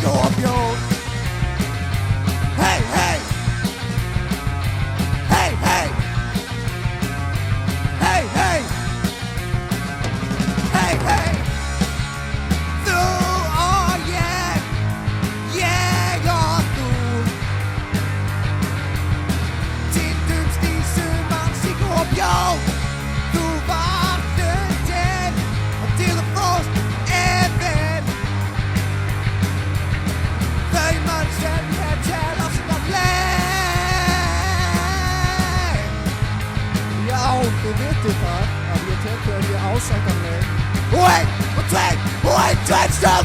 sígarettur og bjór. Hey, hey. Hey, hey. Hey, hey. Hey, hey. Þú og ég og þú týndumst í sumar, sígarettur og bjór. Þú varst undir until the frost even. Þau mörg sem ég tel á sína leið. Já, þið vitið það að ég tel þau ekki ásættanleg. Og einn, og tveir, og einn, tveir, stöð